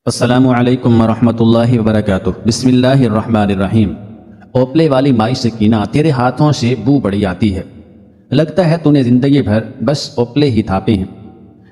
السلام علیکم ورحمۃ اللہ وبرکاتہ۔ بسم اللہ الرحمن الرحیم۔ اوپلے والی مائی سکینہ، تیرے ہاتھوں سے بو بڑی آتی ہے، لگتا ہے تو نے زندگی بھر بس اوپلے ہی تھاپے ہیں۔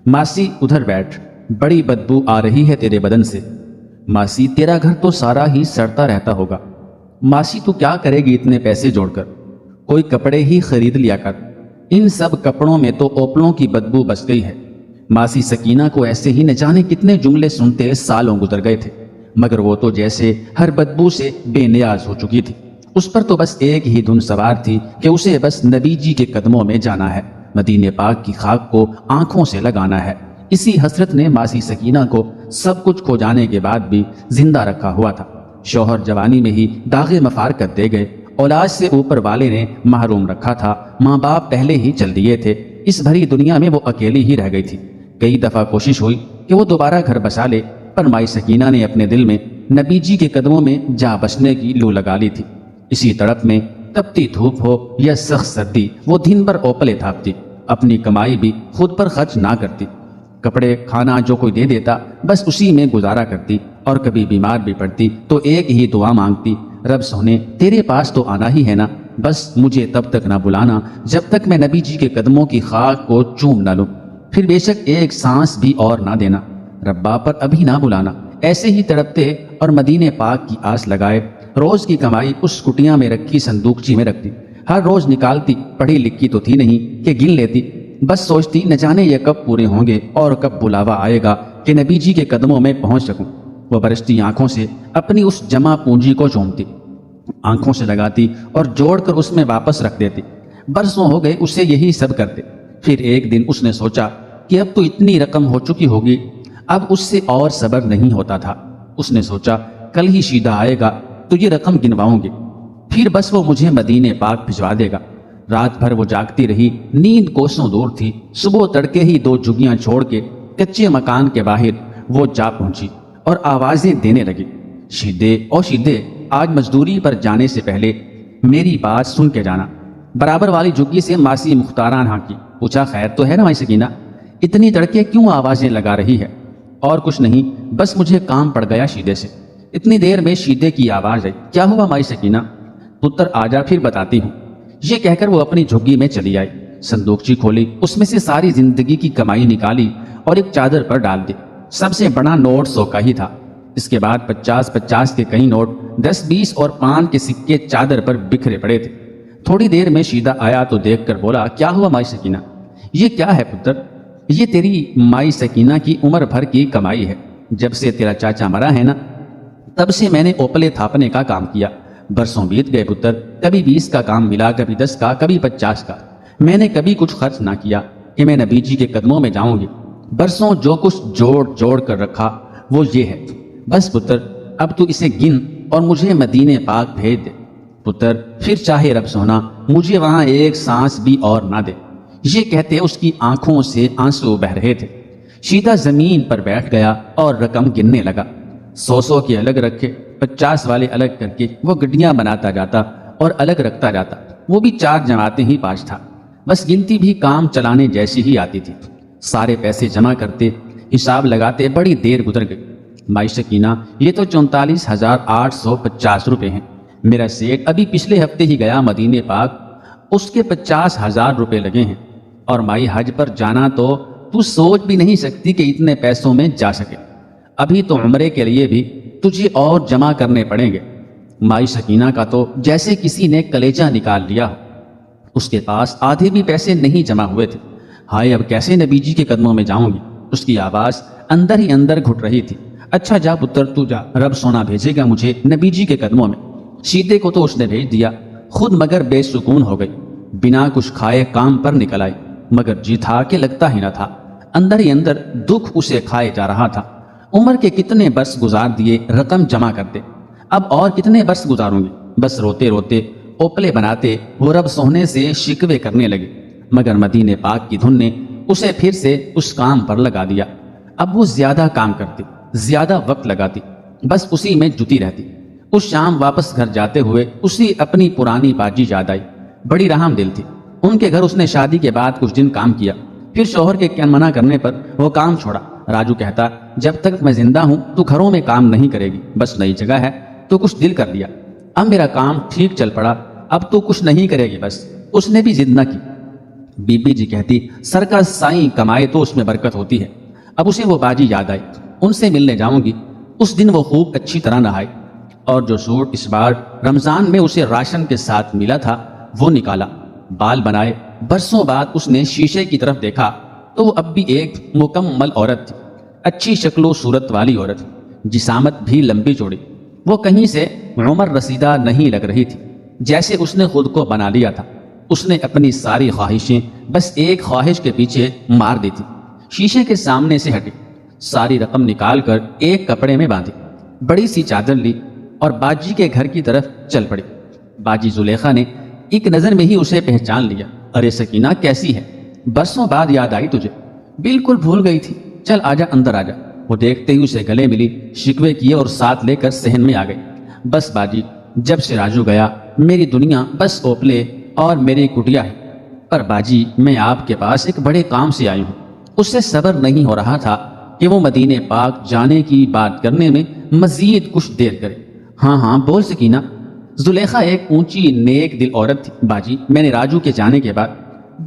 ماسی ادھر بیٹھ، بڑی بدبو آ رہی ہے تیرے بدن سے۔ ماسی تیرا گھر تو سارا ہی سڑتا رہتا ہوگا۔ ماسی تو کیا کرے گی اتنے پیسے جوڑ کر؟ کوئی کپڑے ہی خرید لیا کر، ان سب کپڑوں میں تو اوپلوں کی بدبو بس گئی ہے۔ ماسی سکینہ کو ایسے ہی نہ جانے کتنے جملے سنتے سالوں گزر گئے تھے، مگر وہ تو جیسے ہر بدبو سے بے نیاز ہو چکی تھی۔ اس پر تو بس ایک ہی دھن سوار تھی کہ اسے بس نبی جی کے قدموں میں جانا ہے، مدینے پاک کی خاک کو آنکھوں سے لگانا ہے۔ اسی حسرت نے ماسی سکینہ کو سب کچھ کھو جانے کے بعد بھی زندہ رکھا ہوا تھا۔ شوہر جوانی میں ہی داغے مفارقت دے گئے، اولاد سے اوپر والے نے محروم رکھا تھا، ماں باپ پہلے ہی چل دیے تھے، اس بھری دنیا میں وہ اکیلی ہی رہ گئی تھی۔ کئی دفعہ کوشش ہوئی کہ وہ دوبارہ گھر بسا لے، پر مائی سکینہ نے اپنے دل میں نبی جی کے قدموں میں جا بسنے کی لو لگا لی تھی۔ اسی تڑپ میں تپتی دھوپ ہو یا سخت سردی، وہ دن بھر اوپلے تھاپتی، اپنی کمائی بھی خود پر خرچ نہ کرتی۔ کپڑے کھانا جو کوئی دے دیتا بس اسی میں گزارا کرتی، اور کبھی بیمار بھی پڑتی تو ایک ہی دعا مانگتی، رب سونے تیرے پاس تو آنا ہی ہے نا، بس مجھے تب تک نہ بلانا جب تک میں نبی جی کے قدموں کی خاک کو چوم نہ لوں، پھر بے شک ایک سانس بھی اور نہ دینا، ربا پر ابھی نہ بلانا۔ ایسے ہی تڑپتے اور مدینے پاک کی آس لگائے روز کی کمائی اس کٹیاں میں رکھی صندوقچی میں رکھتی، ہر روز نکالتی، پڑھی لکھی تو تھی نہیں کہ گن لیتی، بس سوچتی نہ جانے یہ کب پورے ہوں گے اور کب بلاوا آئے گا کہ نبی جی کے قدموں میں پہنچ سکوں۔ وہ برستی آنکھوں سے اپنی اس جمع پونجی کو چومتی، آنکھوں سے لگاتی اور جوڑ کر اس میں واپس رکھ دیتی۔ برسوں ہو گئے اسے یہی سب کرتے۔ پھر ایک دن اس نے سوچا کہ اب تو اتنی رقم ہو چکی ہوگی، اب اس سے اور صبر نہیں ہوتا تھا۔ اس نے سوچا کل ہی شیدہ آئے گا تو یہ رقم گنواؤں گی، پھر بس وہ مجھے مدینے پاک بھجوا دے گا۔ رات بھر وہ جاگتی رہی، نیند کوسوں دور تھی۔ صبح تڑکے ہی دو جھگیاں چھوڑ کے کچے مکان کے باہر وہ جا پہنچی اور آوازیں دینے لگی، شیدے او شیدے، آج مزدوری پر جانے سے پہلے میری بات سن کے جانا۔ برابر والی جھگی سے ماسی مختاران ہانکی، پوچھا خیر تو ہے نا مائی سکینہ، اتنی تڑکے کیوں آوازیں لگا رہی ہے؟ اور کچھ نہیں، بس مجھے کام پڑ گیا شیدے سے۔ اتنی دیر میں شیدے کی آواز آئی، کیا ہوا مائی سکینہ؟ پتر آجا پھر بتاتی ہوں۔ یہ کہہ کر وہ اپنی جھگی میں چلی آئی، صندوقچی کھولی، اس میں سے ساری زندگی کی کمائی نکالی اور ایک چادر پر ڈال دی۔ سب سے بڑا نوٹ 100 کا ہی تھا، اس کے بعد 50 کے کئی نوٹ، 10 20 اور 5 کے سکے چادر پر بکھرے پڑے تھے۔ تھوڑی دیر میں شیدہ آیا تو دیکھ کر بولا، کیا ہوا مائی سکینہ؟ یہ کیا ہے پتر؟ یہ تیری مائی سکینہ کی عمر بھر کی کمائی ہے، جب سے تیرا چاچا مرا ہے نا تب سے میں نے اوپلے تھاپنے کا کام کیا۔ برسوں بیت گئے پتر، کبھی 20 کا کام ملا، کبھی 10 کا، کبھی 50 کا۔ میں نے کبھی کچھ خرچ نہ کیا کہ میں نبی جی کے قدموں میں جاؤں گی۔ برسوں جو کچھ جوڑ کر رکھا وہ یہ ہے، بس پتر اب تو اسے گن اور مجھے مدینے پاک بھیج دے۔ پتر پھر چاہے رب سونا مجھے وہاں ایک سانس بھی اور نہ دے۔ یہ کہتے اس کی آنکھوں سے آنسو بہ رہے تھے۔ شیدہ زمین پر بیٹھ گیا اور رقم گننے لگا، 100 کے الگ رکھے، 50 والے الگ کر کے وہ گڈیاں بناتا جاتا اور الگ رکھتا جاتا۔ وہ بھی 4 جماعتیں ہی 5 تھا، بس گنتی بھی کام چلانے جیسی ہی آتی تھی۔ سارے پیسے جمع کرتے، حساب لگاتے، بڑی دیر گزر گئی۔ مائی سکینہ یہ تو 34,850 روپے ہیں، میرا سیٹ ابھی پچھلے ہفتے ہی گیا مدینے پاک، اس کے 50,000 روپے لگے ہیں، اور مائی حج پر جانا تو سوچ بھی نہیں سکتی کہ اتنے پیسوں میں جا سکے۔ ابھی تو عمرے کے لیے بھی تجھے اور جمع کرنے پڑیں گے۔ مائی سکینہ کا تو جیسے کسی نے کلیجہ نکال لیا ہو، اس کے پاس آدھے بھی پیسے نہیں جمع ہوئے تھے۔ ہائے اب کیسے نبی جی کے قدموں میں جاؤں گی؟ اس کی آواز اندر ہی اندر گھٹ رہی تھی۔ اچھا جا پتر تو جا، رب سونا بھیجے گا مجھے نبی جی کے قدموں میں۔ شیدے کو تو اس نے بھیج دیا، خود مگر بے سکون ہو گئی، بنا کچھ کھائے کام پر نکل آئی، مگر جی تھا کہ لگتا ہی نہ تھا، اندر ہی اندر دکھ اسے کھائے جا رہا تھا۔ عمر کے کتنے برس گزار دیے رقم جمع کرتے، اب اور کتنے برس گزاروں گی؟ بس روتے روتے اوپلے بناتے وہ رب سونے سے شکوے کرنے لگے، مگر مدینے پاک کی دھن نے اسے پھر سے اس کام پر لگا دیا۔ اب وہ زیادہ کام کرتی، زیادہ وقت لگاتی، بس اسی میں جتی رہتی۔ اس شام واپس گھر جاتے ہوئے اسی اپنی پرانی باجی یاد آئی، بڑی رحم دل تھی۔ ان کے گھر اس نے شادی کے بعد کچھ دن کام کیا، پھر شوہر کے منع کرنے پر وہ کام چھوڑا، راجو کہتا جب تک میں زندہ ہوں تو گھروں میں کام نہیں کرے گی، بس نئی جگہ ہے تو کچھ دل کر لیا، اب میرا کام ٹھیک چل پڑا، اب تو کچھ نہیں کرے گی بس۔ اس نے بھی ضد نہ کی۔ بی بی جی کہتی سر کا سائیں کمائے تو اس میں برکت ہوتی ہے۔ اب اسے وہ باجی یاد آئی، ان سے ملنے جاؤں گی۔ اس دن وہ خوب اچھی طرح نہائی اور جو سوٹ اس بار رمضان میں اسے راشن کے ساتھ ملا تھا وہ نکالا، بال بنائے۔ برسوں بعد اس نے شیشے کی طرف دیکھا تو وہ اب بھی ایک مکمل عورت تھی، اچھی شکل و صورت والی عورت، جسامت بھی لمبی چوڑی۔ وہ کہیں سے عمر رسیدہ نہیں لگ رہی تھی، جیسے اس نے خود کو بنا لیا تھا۔ اس نے اپنی ساری خواہشیں بس ایک خواہش کے پیچھے مار دی تھی۔ شیشے کے سامنے سے ہٹی، ساری رقم نکال کر ایک کپڑے میں باندھی، بڑی سی چادر لی اور باجی کے گھر کی طرف چل پڑی۔ باجی زلیخا نے ایک نظر میں ہی اسے پہچان لیا۔ ارے سکینہ کیسی ہے؟ برسوں بعد یاد آئی تجھے؟ بالکل بھول گئی تھی، چل آجا اندر آجا۔ وہ دیکھتے ہی اسے گلے ملی، شکوے کیے اور ساتھ لے کر صحن میں آ گئی۔ بس باجی، جب سے راجو گیا میری دنیا بس اوپلے اور میری کٹیا ہے۔ پر باجی میں آپ کے پاس ایک بڑے کام سے آئی ہوں۔ اس سے صبر نہیں ہو رہا تھا کہ وہ مدینے پاک جانے کی بات کرنے میں مزید کچھ دیر کرے۔ ہاں ہاں بول سکینہ۔ زلیخا ایک اونچی نیک دل عورت تھی۔ باجی میں نے راجو کے جانے کے بعد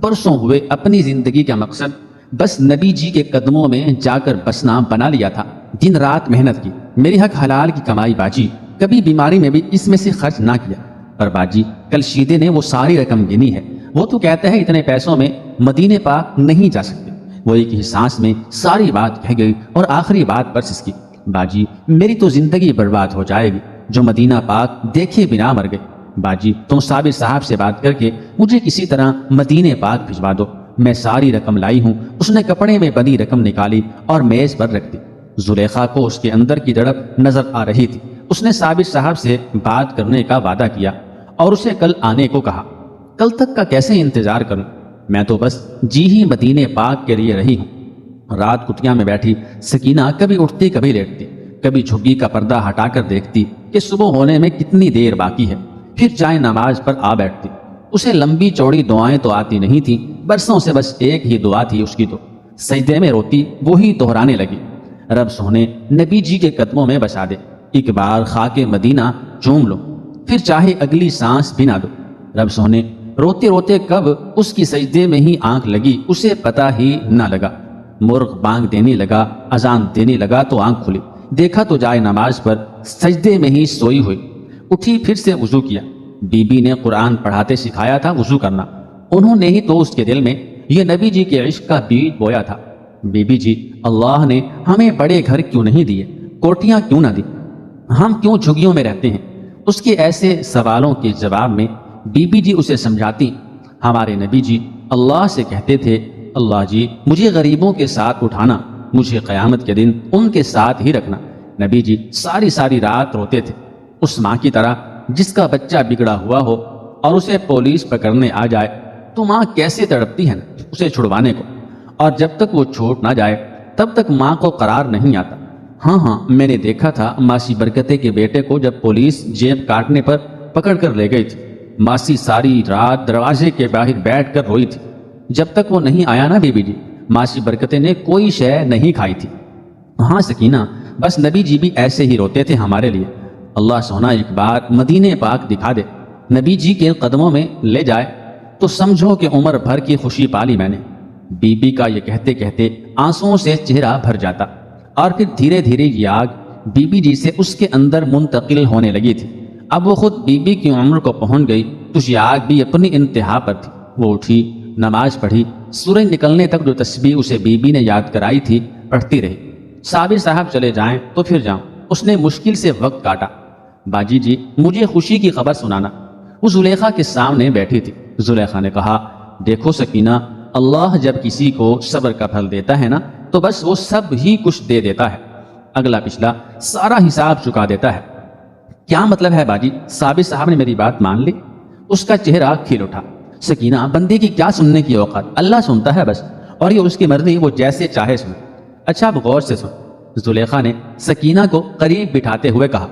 برسوں ہوئے اپنی زندگی کا مقصد بس نبی جی کے قدموں میں جا کر بسنا بنا لیا تھا۔ دن رات محنت کی، میری حق حلال کی کمائی باجی، کبھی بیماری میں بھی اس میں سے خرچ نہ کیا۔ پر باجی کل شیدے نے وہ ساری رقم گنی ہے، وہ تو کہتا ہے اتنے پیسوں میں مدینے پاک نہیں جا سکتے۔ وہ ایک ہی سانس میں ساری بات کہہ گئی اور آخری بات پر سسکی، باجی میری تو زندگی برباد ہو جائے گی جو مدینہ پاک دیکھے بنا مر گئے۔ باجی تم صابر صاحب سے بات کر کے مجھے کسی طرح مدینے پاک بھجوا دو، میں ساری رقم لائی ہوں۔ اس نے کپڑے میں بندی رقم نکالی اور میز پر رکھ دی۔ زلیخا کو اس کے اندر کی دھڑک نظر آ رہی تھی۔ اس نے صابر صاحب سے بات کرنے کا وعدہ کیا اور اسے کل آنے کو کہا۔ کل تک کا کیسے انتظار کروں؟ میں تو بس جی ہی مدینے پاک کے لیے رہی ہوں۔ رات کٹیا میں بیٹھی سکینہ کبھی اٹھتی کبھی لیٹتی، کبھی جھگی کا پردہ ہٹا کر دیکھتی کہ صبح ہونے میں کتنی دیر باقی ہے، پھر جائے نماز پر آ بیٹھتی۔ اسے لمبی چوڑی دعائیں تو آتی نہیں تھی، برسوں سے بس ایک ہی دعا تھی اس کی، تو سجدے میں روتی وہی دہرانے لگی، رب سونے نبی جی کے قدموں میں بسا دے، ایک بار خاک مدینہ چوم لو، پھر چاہے اگلی سانس بھی نہ دو۔ رب سونے روتے روتے کب اس کی سجدے میں ہی آنکھ لگی اسے پتہ ہی نہ لگا۔ مرغ بانگ دینے لگا، اذان دینے لگا تو آنکھ کھلی، دیکھا تو جائے نماز پر سجدے میں ہی سوئی ہوئی۔ اٹھی پھر سے وضو کیا، بی بی نے قرآن پڑھاتے سکھایا تھا وضو کرنا، انہوں نے ہی تو اس کے دل میں یہ نبی جی کے عشق کا بیج بویا تھا۔ بی بی جی اللہ نے ہمیں بڑے گھر کیوں نہیں دیے، کوٹیاں کیوں نہ دی، ہم کیوں جھگیوں میں رہتے ہیں؟ اس کے ایسے سوالوں کے جواب میں بی بی جی اسے سمجھاتی، ہمارے نبی جی اللہ سے کہتے تھے اللہ جی مجھے غریبوں کے ساتھ اٹھانا، مجھے قیامت کے دن ان کے ساتھ ہی رکھنا۔ نبی جی ساری رات روتے تھے، اس ماں کی طرح جس کا بچہ بگڑا ہوا ہو اور اسے پولیس پکڑنے آ جائے تو ماں کیسے تڑپتی ہے نا اسے چھڑوانے کو، اور جب تک وہ چھوٹ نہ جائے تب تک ماں کو قرار نہیں آتا۔ ہاں میں نے دیکھا تھا ماسی برکتے کے بیٹے کو جب پولیس جیب کاٹنے پر پکڑ کر لے گئی تھی، ماسی ساری رات دروازے کے باہر بیٹھ کر روئی تھی، جب تک وہ نہیں آیا نا بی بی جی ماسی برکتے نے کوئی شے نہیں کھائی تھی۔ ہاں سکینہ بس نبی جی بھی ایسے ہی روتے تھے ہمارے لیے، اللہ سونا ایک بار مدینے پاک دکھا دے، نبی جی کے قدموں میں لے جائے تو سمجھو کہ عمر بھر کی خوشی پالی میں نے۔ بی بی کا یہ کہتے کہتے آنسوؤں سے چہرہ بھر جاتا اور پھر دھیرے دھیرے یہ آگ بی بی جی سے اس کے اندر منتقل ہونے لگی تھی۔ اب وہ خود بی بی کی عمر کو پہنچ گئی تو یہ آگ بھی اپنی انتہا پر تھی۔ وہ اٹھی، نماز پڑھی، سورج نکلنے تک جو تسبیح اسے بی بی نے یاد کرائی تھی پڑھتی رہی۔ صابر صاحب چلے جائیں تو پھر جاؤں، اس نے مشکل سے وقت کاٹا۔ باجی جی مجھے خوشی کی خبر سنانا۔ وہ زلیخا کے سامنے بیٹھی تھی۔ زلیخا نے کہا دیکھو سکینہ، اللہ جب کسی کو صبر کا پھل دیتا ہے نا تو بس وہ سب ہی کچھ دے دیتا ہے، اگلا پچھلا سارا حساب چکا دیتا ہے۔ کیا مطلب ہے باجی؟ صابر صاحب نے میری بات مان لی؟ اس کا چہرہ کھل اٹھا۔ سکینہ بندے کی کیا سننے کی اوقات، اللہ سنتا ہے بس، اور یہ اس کی مرضی، وہ جیسے چاہے سنے۔ اچھا اب غور سے سن۔ زلیخا نے سکینہ کو قریب بٹھاتے ہوئے کہا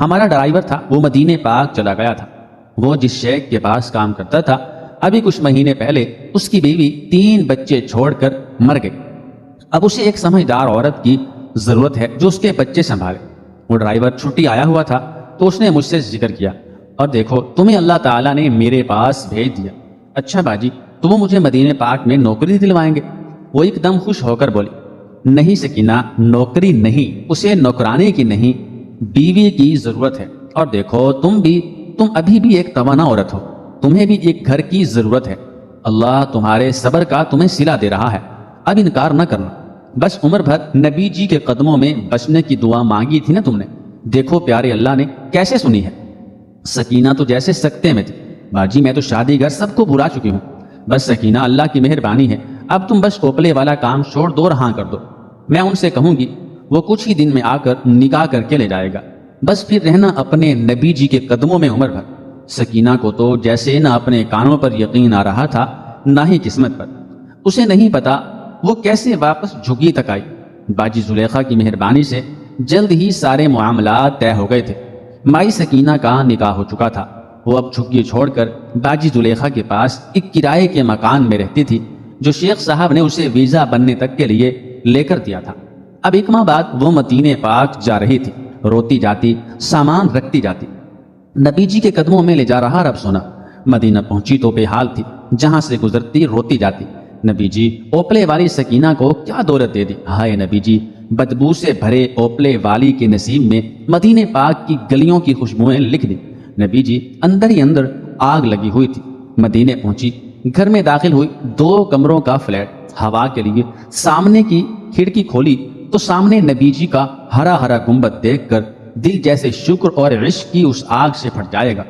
ہمارا ڈرائیور تھا، وہ مدینے پاک چلا گیا تھا، وہ جس شیخ کے پاس کام کرتا تھا ابھی کچھ مہینے پہلے اس کی بیوی 3 بچے چھوڑ کر مر گئی۔ اب اسے ایک سمجھدار عورت کی ضرورت ہے جو اس کے بچے سنبھالے۔ وہ ڈرائیور چھٹی آیا ہوا تھا تو اس نے مجھ سے ذکر کیا، اور دیکھو تمہیں اللہ تعالیٰ نے میرے پاس بھیج دیا۔ اچھا باجی، تو وہ مجھے مدینہ پاک میں نوکری دلوائیں گے؟ وہ ایک دم خوش ہو کر بولی، نہیں سکینہ، نوکری نہیں، اسے نوکرانے کی نہیں، بیوی کی ضرورت ہے۔ اور دیکھو تم ابھی بھی ایک توانا عورت ہو، تمہیں بھی ایک گھر کی ضرورت ہے۔ اللہ تمہارے صبر کا تمہیں صلہ دے رہا ہے، اب انکار نہ کرنا۔ بس عمر بھر نبی جی کے قدموں میں بچنے کی دعا مانگی تھی نا تم نے، دیکھو پیارے اللہ نے کیسے سنی ہے۔ سکینہ تو جیسے سکتے میں تھی، باجی میں تو شادی گھر سب کو بلا چکی ہوں، بس سکینہ اللہ کی مہربانی ہے، اب تم بس اوپلے والا کام چھوڑ دو اور ہاں کر دو۔ میں ان سے کہوں گی وہ کچھ ہی دن میں آ کر نکاح کر کے لے جائے گا، بس پھر رہنا اپنے نبی جی کے قدموں میں عمر بھر۔ سکینہ کو تو جیسے نہ اپنے کانوں پر یقین آ رہا تھا نہ ہی قسمت پر، اسے نہیں پتا وہ کیسے واپس جھگی تک آئی۔ باجی زلیخا کی مہربانی سے جلد ہی سارے معاملات طے ہو گئے تھے۔ مائی سکینہ کا نکاح ہو چکا تھا، وہ اب جھگی چھوڑ کر باجی زلیخا کے پاس ایک کرائے کے مکان میں رہتی تھی جو شیخ صاحب نے اسے ویزا بننے تک کے لیے لے کر دیا تھا۔ اب ایک ماہ بعد وہ مدینہ پاک جا رہی تھی، روتی جاتی، سامان رکھتی جاتی، نبی جی کے قدموں میں لے جا رہا رب سونا۔ مدینہ پہنچی تو بے حال تھی، جہاں سے گزرتی روتی جاتی، نبی جی اوپلے والی سکینہ کو کیا دولت دے دی، ہائے نبی جی، بدبو سے بھرے اوپلے والی کے نصیب میں مدینہ پاک کی گلیوں کی خوشبوئیں لکھ دی۔ نبی جی اندر ہی اندر آگ لگی ہوئی تھی۔ مدینہ پہنچی، گھر میں داخل ہوئی، 2 کمروں کا فلیٹ، ہوا کے لیے سامنے کی کھڑکی کھولی تو سامنے نبی جی کا ہرا ہرا گنبد دیکھ کر دل جیسے شکر اور عشق کی اس آگ سے پھٹ جائے گا۔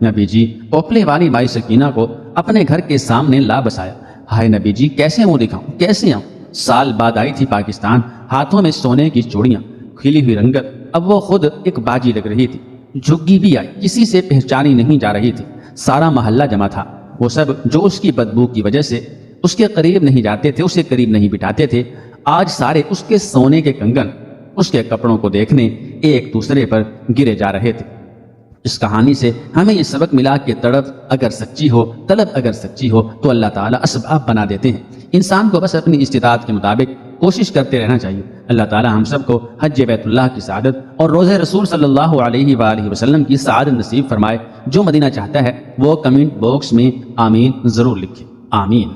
نبی جی اوپلے والی مائی سکینہ کو اپنے گھر کے سامنے لا بسایا۔ ہائے نبی جی، کیسے منہ دکھاؤں، کیسے آؤں؟ سال بعد آئی تھی پاکستان، ہاتھوں میں سونے کی چوڑیاں، کھلی ہوئی رنگت، اب وہ خود ایک باجی لگ رہی تھی۔ جھگی بھی آئی، کسی سے پہچانی نہیں جا رہی تھی، سارا محلہ جمع تھا، وہ سب جو اس کی بدبو کی وجہ سے اس کے قریب نہیں جاتے تھے، اسے قریب نہیں بٹھاتے تھے، آج سارے اس کے سونے کے کنگن، اس کے کپڑوں کو دیکھنے ایک دوسرے پر گرے جا رہے تھے۔ اس کہانی سے ہمیں یہ سبق ملا کہ تڑپ اگر سچی ہو، طلب اگر سچی ہو تو اللہ تعالیٰ اسباب بنا دیتے ہیں۔ انسان کو بس اپنی استطاعت کے مطابق کوشش کرتے رہنا چاہیے۔ اللہ تعالیٰ ہم سب کو حج بیت اللہ کی سعادت اور روزہ رسول صلی اللہ علیہ وآلہ وسلم کی سعادت نصیب فرمائے۔ جو مدینہ چاہتا ہے وہ کمنٹ باکس میں آمین ضرور لکھے، آمین۔